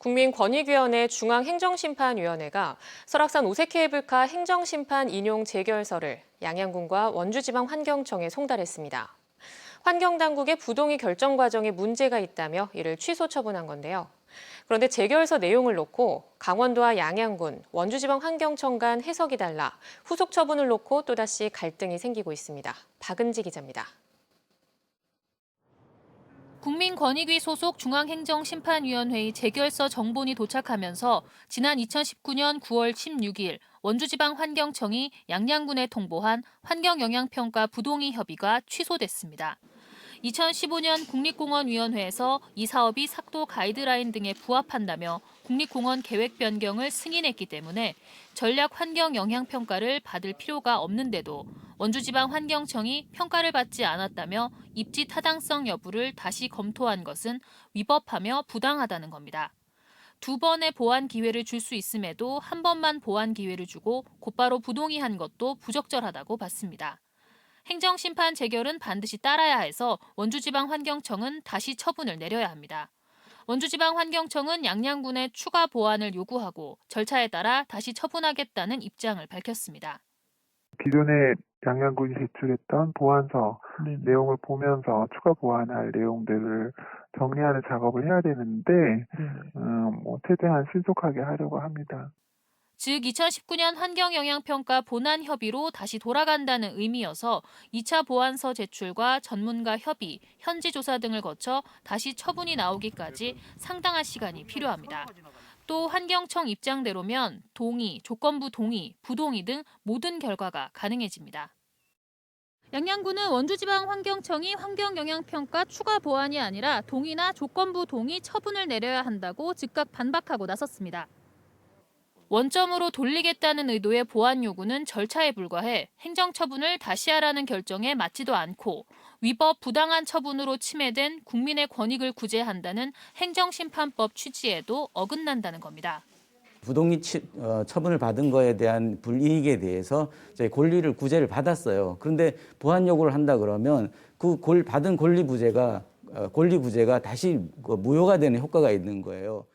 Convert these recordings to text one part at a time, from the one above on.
국민권익위원회 중앙행정심판위원회가 설악산 오색케이블카 행정심판 인용 재결서를 양양군과 원주지방환경청에 송달했습니다. 환경당국의 부동의 결정 과정에 문제가 있다며 이를 취소 처분한 건데요. 그런데 재결서 내용을 놓고 강원도와 양양군, 원주지방환경청 간 해석이 달라 후속 처분을 놓고 또다시 갈등이 생기고 있습니다. 박은지 기자입니다. 국민권익위 소속 중앙행정심판위원회의 재결서 정본이 도착하면서 지난 2019년 9월 16일 원주지방환경청이 양양군에 통보한 환경영향평가 부동의 협의가 취소됐습니다. 2015년 국립공원위원회에서 이 사업이 sak도 가이드라인 등에 부합한다며 국립공원 계획 변경을 승인했기 때문에 전략 환경 영향 평가를 받을 필요가 없는데도 원주지방환경청이 평가를 받지 않았다며 입지 타당성 여부를 다시 검토한 것은 위법하며 부당하다는 겁니다. 두 번의 보완 기회를 줄 수 있음에도 한 번만 보완 기회를 주고 곧바로 부동의한 것도 부적절하다고 봤습니다. 행정심판 재결은 반드시 따라야 해서 원주지방환경청은 다시 처분을 내려야 합니다. 원주지방환경청은 양양군의 추가 보완을 요구하고 절차에 따라 다시 처분하겠다는 입장을 밝혔습니다. 기존에 양양군이 제출했던 보완서 내용을 보면서 추가 보완할 내용들을 정리하는 작업을 해야 되는데 최대한 신속하게 하려고 합니다. 즉 2019년 환경영향평가 본안 협의로 다시 돌아간다는 의미여서 2차 보완서 제출과 전문가 협의, 현지 조사 등을 거쳐 다시 처분이 나오기까지 상당한 시간이 필요합니다. 또 환경청 입장대로면 동의, 조건부 동의, 부동의 등 모든 결과가 가능해집니다. 양양군은 원주지방환경청이 환경영향평가 추가 보완이 아니라 동의나 조건부 동의 처분을 내려야 한다고 즉각 반박하고 나섰습니다. 원점으로 돌리겠다는 의도의 보완 요구는 절차에 불과해 행정처분을 다시 하라는 결정에 맞지도 않고 위법 부당한 처분으로 침해된 국민의 권익을 구제한다는 행정심판법 취지에도 어긋난다는 겁니다. 부동의 처분을 받은 거에 대한 불이익에 대해서 저희 권리를 구제를 받았어요. 그런데 보완 요구를 한다 그러면 그 받은 권리 구제가 다시 무효가 되는 효과가 있는 거예요.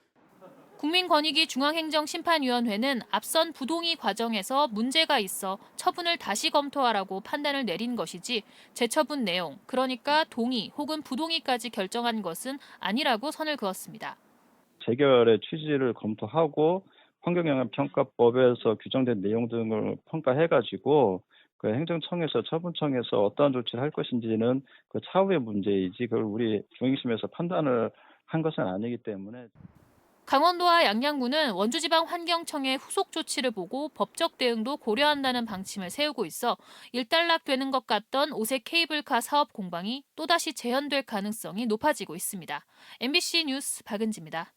국민권익위 중앙행정심판위원회는 앞선 부동의 과정에서 문제가 있어 처분을 다시 검토하라고 판단을 내린 것이지 재처분 내용, 그러니까 동의 혹은 부동의까지 결정한 것은 아니라고 선을 그었습니다. 재결의 취지를 검토하고 환경영향평가법에서 규정된 내용 등을 평가해가지고 그 행정청에서 처분청에서 어떠한 조치를 할 것인지는 그 차후의 문제이지 그걸 우리 중앙심에서 판단을 한 것은 아니기 때문에. 강원도와 양양군은 원주지방환경청의 후속 조치를 보고 법적 대응도 고려한다는 방침을 세우고 있어 일단락되는 것 같던 오색 케이블카 사업 공방이 또다시 재현될 가능성이 높아지고 있습니다. MBC 뉴스 박은지입니다.